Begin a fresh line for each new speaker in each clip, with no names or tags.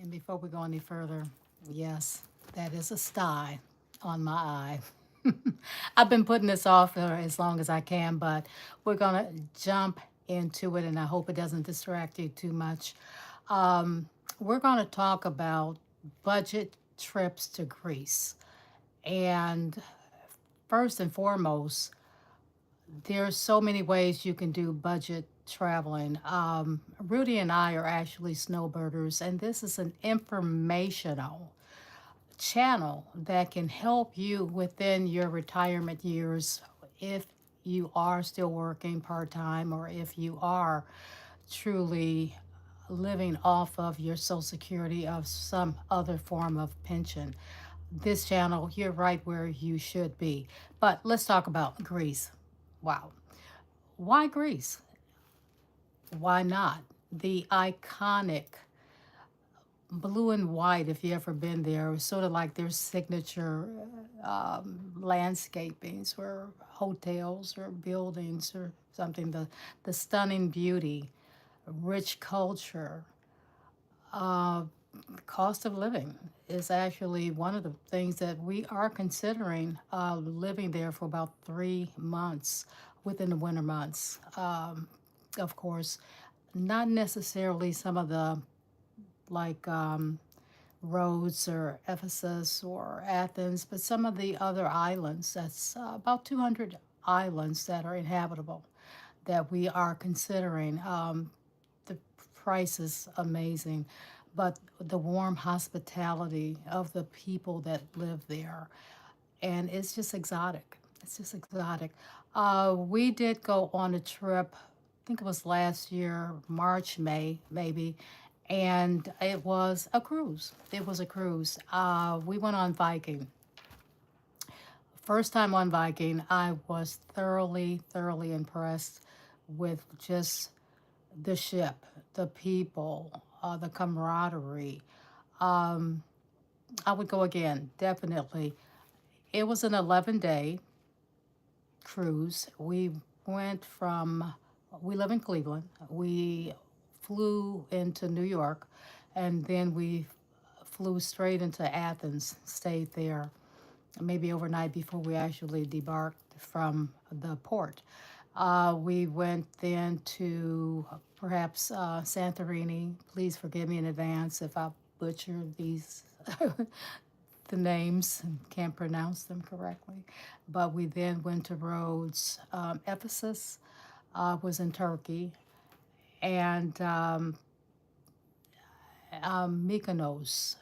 And before we go any further, yes, that is a sty on my eye. I've been putting this off for as long as I can, but we're going to jump into it, and I hope it doesn't distract you too much. We're going to talk about budget trips to Greece. And first and foremost, there's so many ways you can do budget traveling. Rudy and I are actually snowbirders, and this is an informational channel that can help you within your retirement years if you are still working part time or if you are truly living off of your Social Security of some other form of pension. This channel, you're right where you should be. But let's talk about Greece. Wow. Why Greece? Why not? The iconic blue and white, if you ever been there, was sort of like their signature landscapings or hotels or buildings or something. The stunning beauty, rich culture, uh, cost of living is actually one of the things that we are considering living there for about 3 months within the winter months. Of course, not necessarily some of the like Rhodes or Ephesus or Athens, but some of the other islands. That's about 200 islands that are inhabitable that we are considering. The price is amazing, but the warm hospitality of the people that live there, and it's just exotic. It's just exotic. We did go on a trip, I think it was last year, March, May, maybe, and it was a cruise. It was a cruise. We went on Viking. First time on Viking, I was thoroughly, thoroughly impressed with just the ship, the people, the camaraderie. Um, I would go again, definitely. It was an 11-day cruise. Went from, we live in Cleveland. We flew into New York, and then we flew straight into Athens, stayed there maybe overnight before we actually debarked from the port. We went then to perhaps Santorini. Please forgive me in advance if I butcher these the names and can't pronounce them correctly. But we then went to Rhodes. Ephesus was in Turkey, and Mykonos,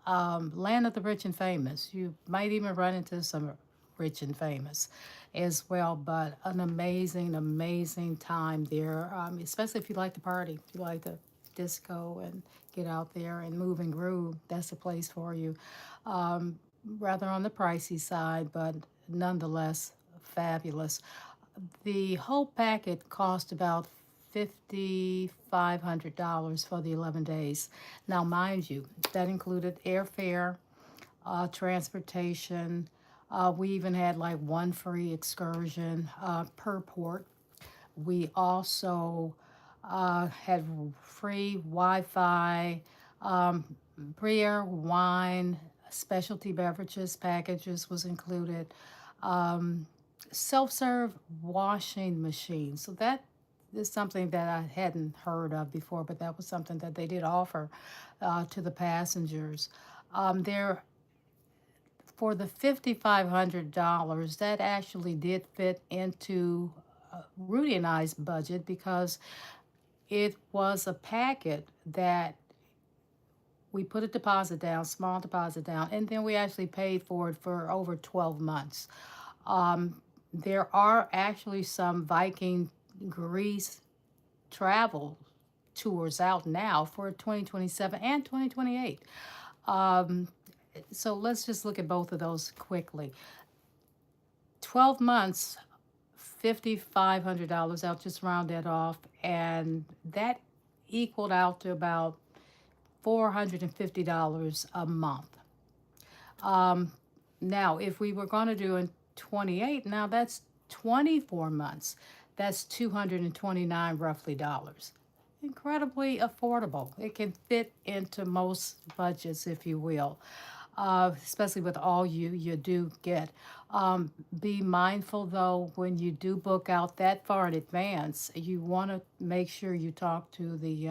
land of the rich and famous. You might even run into some rich and famous as well, but an amazing, amazing time there, especially if you like to party, if you like to disco and get out there and move and groove. That's the place for you. Um, Rather on the pricey side, but nonetheless fabulous. The whole packet cost about $5,500 for the 11 days. Now, mind you, that included airfare, transportation. We even had like one free excursion per port. We also had free Wi Fi, beer, wine, specialty beverages packages was included. Self-serve washing machine. So that is something that I hadn't heard of before, but that was something that they did offer to the passengers. There for the $5,500, that actually did fit into Rudy and I's budget because it was a packet that we put a deposit down, small deposit down, and then we actually paid for it for over 12 months. There are actually some Viking Greece travel tours out now for 2027 and 2028. Um, so let's just look at both of those quickly. 12 months, $5,500. I'll just round that off. And that equaled out to about $450 a month. Um, Now, if we were going to do in 28, now that's 24 months. That's 229 roughly dollars. incredibly affordable. It can fit into most budgets, if you will, especially with all you do get. Be mindful though when you do book out that far in advance. You want to make sure you talk to the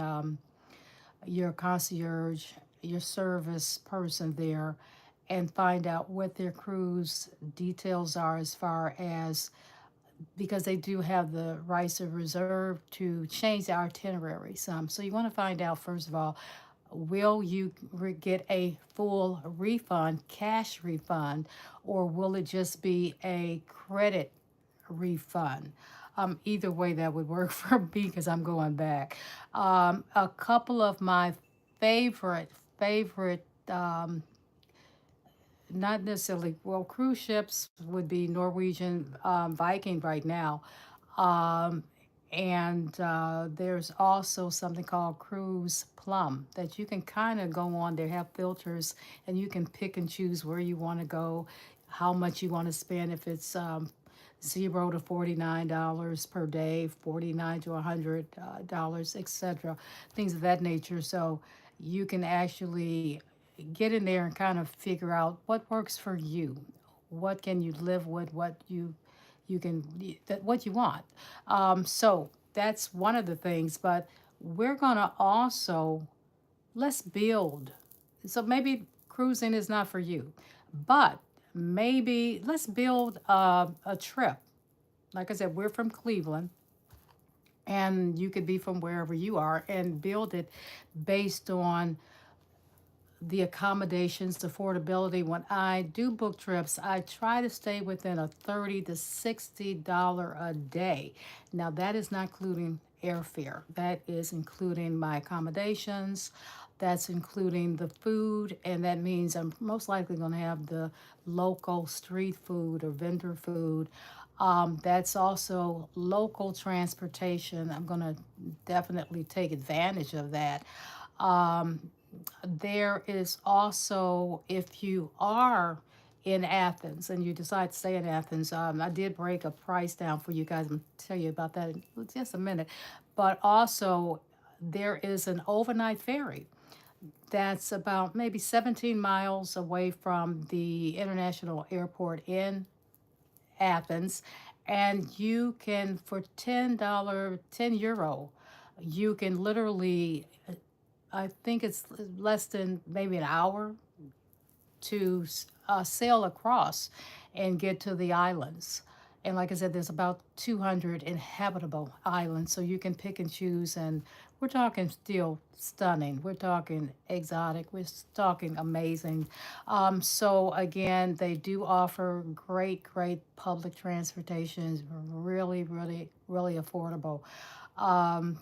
your concierge, your service person there, and find out what their cruise details are as far as because they do have the rights of reserve to change the itinerary some. So you want to find out first of all, will you get a full refund, cash refund, or will it just be a credit refund? Either way, that would work for me because I'm going back. A couple of my favorite not necessarily, well, cruise ships would be Norwegian Viking right now. Um, and there's also something called Cruise Plum that you can kind of go on. They have filters and you can pick and choose where you want to go, how much you want to spend. If it's $0 to $49 per day, 49 to $100, etc., things of that nature. So you can actually get in there and kind of figure out what works for you, what can you live with, what you can that what you want. So that's one of the things. But we're gonna also let's build. So maybe cruising is not for you, but maybe let's build a trip. Like I said, we're from Cleveland, and you could be from wherever you are, and build it based on the accommodations, the affordability. When I do book trips, I try to stay within a $30 to $60 a day. Now that is not including airfare. That is including my accommodations. That's including the food, and that means I'm most likely going to have the local street food or vendor food. That's also local transportation. I'm going to definitely take advantage of that. Um, there is also, if you are in Athens and you decide to stay in Athens, I did break a price down for you guys. I'm gonna tell you about that in just a minute. But also, there is an overnight ferry that's about maybe 17 miles away from the international airport in Athens, and you can for €10, you can literally I think it's less than maybe an hour to sail across and get to the islands. And like I said, there's about 200 inhabitable islands, so you can pick and choose. And we're talking still stunning. We're talking exotic. We're talking amazing. So again, they do offer great public transportation. Really, really, really affordable. Um,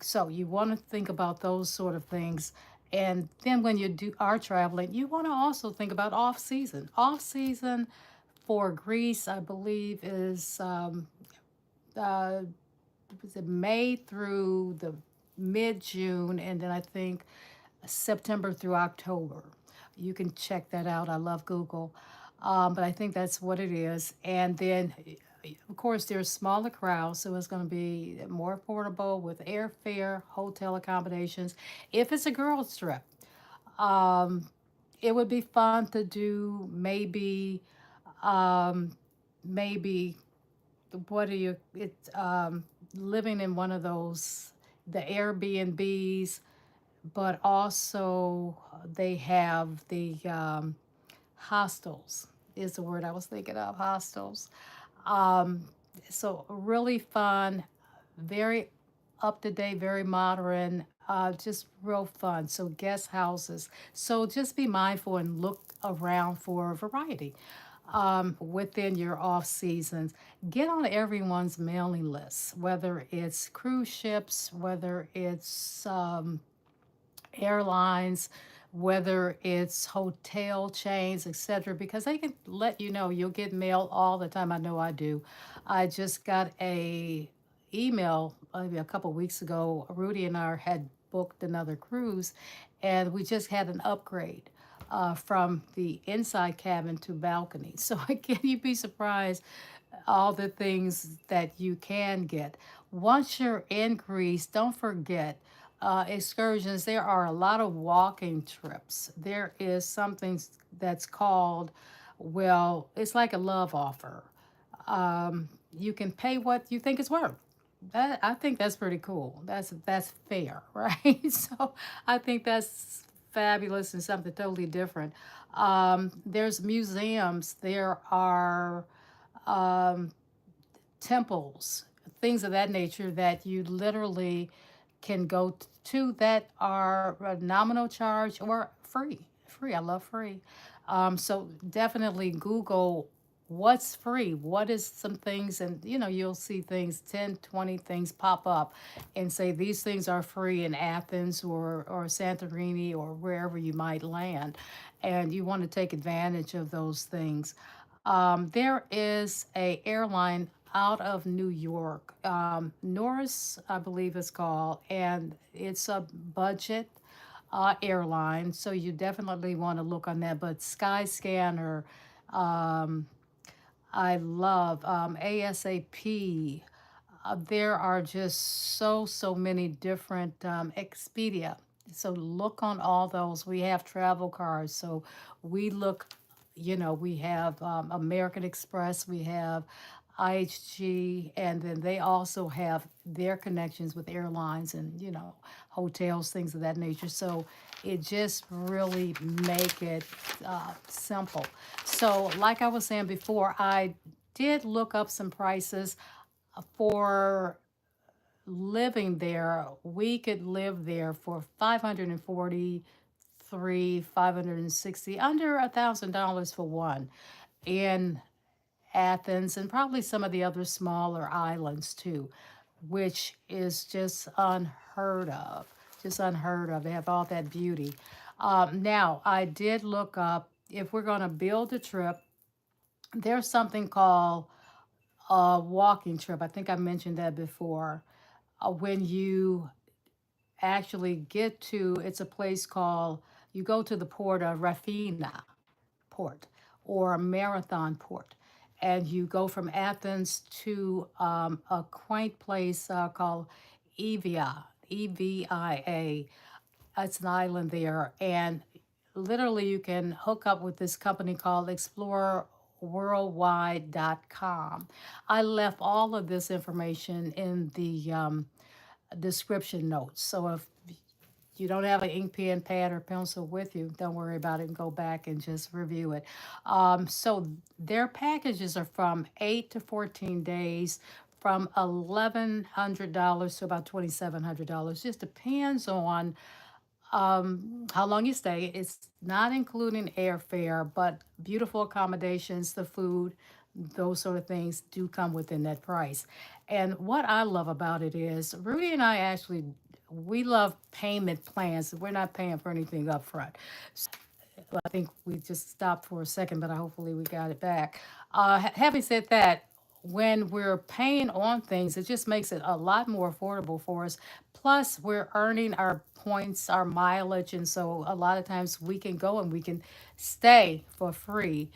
so you want to think about those sort of things. And then when you do are traveling, you want to also think about off season. Off season for Greece, I believe, is uh, was it May through the mid June, and then I think September through October. You can check that out. I love Google. But I think that's what it is. And then, of course, there's smaller crowds, so it's going to be more affordable with airfare, hotel accommodations. If it's a girls' trip, um, it would be fun to do um, maybe what are you, living in one of those, the Airbnbs, but also they have the hostels is the word I was thinking of, hostels. Um, so really fun, very up to date, very modern, just real fun. So guest houses. So just be mindful and look around for variety within your off seasons. Get on everyone's mailing list, whether it's cruise ships, whether it's airlines, whether it's hotel chains, etc., because they can let you know. You'll get mail all the time. I know I do. I just got a email maybe a couple weeks ago. Rudy and I had booked another cruise, and we just had an upgrade from the inside cabin to balcony. So again, you'd be surprised all the things that you can get. Once you're in Greece, don't forget excursions. There are a lot of walking trips. There is something that's called, well, it's like a love offer. You can pay what you think it's worth. That, I think that's pretty cool. That's fair, right? So I think that's fabulous and something totally different. There's museums. There are temples, things of that nature that you literally can go to that are a nominal charge or free. Free. I love free. So definitely Google what's free, what is some things, and you'll see things, 10, 20 things pop up and say these things are free in Athens or Santorini or wherever you might land, and you want to take advantage of those things. There is a airline out of New York, Norris, I believe it's called, and it's a budget airline, so you definitely want to look on that. But Skyscanner, um, I love ASAP. There are just so many different Expedia. So look on all those. We have travel cards. So we look, we have American Express, we have IHG, and then they also have their connections with airlines and, hotels, things of that nature. So it just really make it simple. So like I was saying before, I did look up some prices for living there. We could live there for 543, 560, under $1,000 for one in Athens, and probably some of the other smaller islands too, which is just unheard of. Just unheard of. They have all that beauty. Now, I did look up, if we're going to build a trip, there's something called a walking trip. I think I mentioned that before. When you actually get to, it's a place called, you go to the port of Rafina port or Marathon port, and you go from Athens to a quaint place called Evia, Evia. It's an island there, and literally you can hook up with this company called explorerworldwide.com. I left all of this information in the description notes. So if you don't have an ink pen, pad, or pencil with you, don't worry about it and go back and just review it. So their packages are from 8 to 14 days, from $1,100 to about $2,700. Just depends on how long you stay. It's not including airfare, but beautiful accommodations, the food, those sort of things do come within that price. And what I love about it is Rudy and I actually, we love payment plans. We're not paying for anything up front. I think we just stopped for a second, but hopefully we got it back. Having said that, when we're paying on things, it just makes it a lot more affordable for us. Plus, we're earning our points, our mileage, and so a lot of times we can go and we can stay for free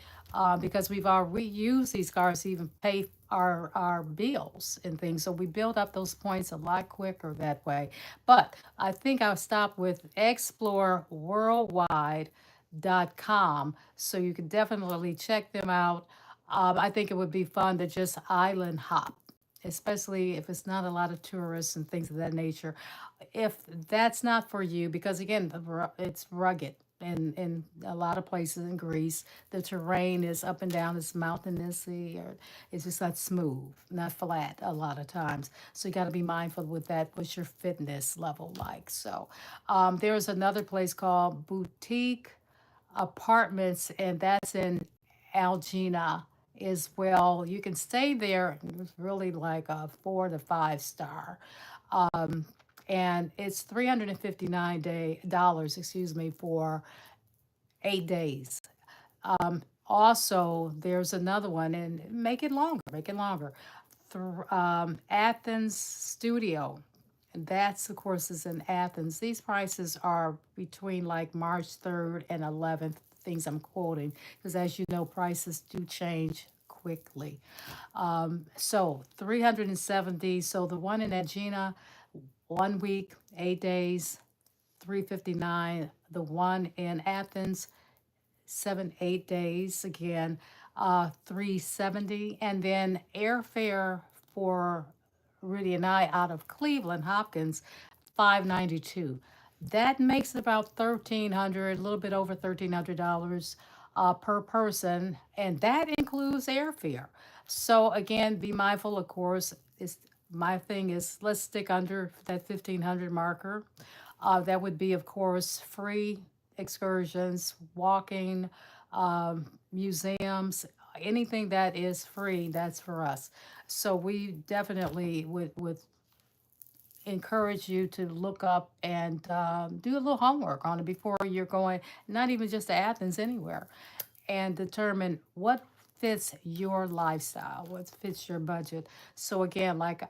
because we use these cards to even pay our bills and things. So we build up those points a lot quicker that way. But I think I'll stop with Explore Worldwide com, so you can definitely check them out. I think it would be fun to just island hop, especially if it's not a lot of tourists and things of that nature. If that's not for you, because again, it's rugged. In a lot of places in Greece, the terrain is up and down, it's mountainous, or it's just not smooth, not flat a lot of times. So you got to be mindful with that. What's your fitness level like? So there's another place called Boutique Apartments, and that's in Aegina as well. You can stay there. It's really like a 4 to 5 star, and it's $359 excuse me, for 8 days. Also, there's another one, and make it longer, make it longer. Athens Studio. That's, of course, is in Athens. These prices are between like March 3rd and 11th, things I'm quoting, because as you know, prices do change quickly. So 370. So the one in Aegina, 1 week, 8 days, 359. The one in Athens, 7, 8 days again, 370. And then airfare for Rudy and I out of Cleveland Hopkins, 592. That makes it about 1,300, a little bit over $1,300 per person, and that includes airfare. So again, be mindful, of course. Is my thing is let's stick under that 1,500 marker. That would be, of course, free excursions, walking, museums, anything that is free, that's for us. So we definitely would encourage you to look up and do a little homework on it before you're going, not even just to Athens, anywhere, and determine what fits your lifestyle, what fits your budget. So again, like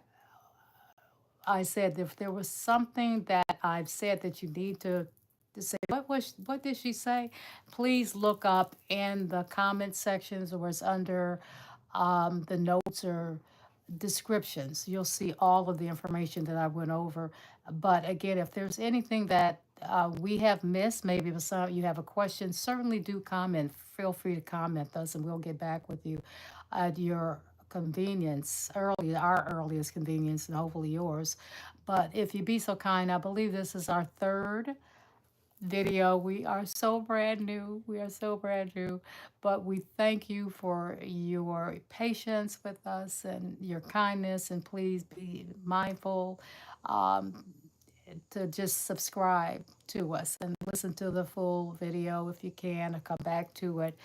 I said, if there was something that I've said that you need to say, what did she say? Please look up in the comment sections, or it's under the notes or descriptions. You'll see all of the information that I went over. But again, if there's anything that we have missed, maybe if you have a question, certainly do comment. Feel free to comment us, and we'll get back with you at your convenience, our earliest convenience, and hopefully yours. But if you be so kind, I believe this is our third video. We are so brand new. We are so brand new. But we thank you for your patience with us and your kindness. And please be mindful um, to just subscribe to us and listen to the full video if you can, or come back to it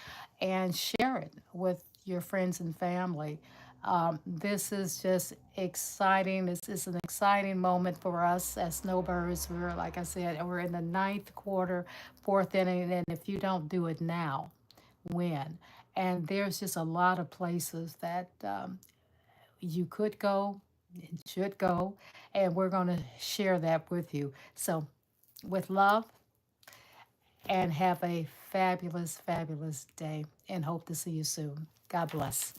and share it with your friends and family. This is just exciting. This is an exciting moment for us as snowbirds. We're, like I said, we're in the ninth quarter, fourth inning, and if you don't do it now, when? And there's just a lot of places that you could go, should go, and we're going to share that with you. So, with love, and have a fabulous, fabulous day, and hope to see you soon. God bless.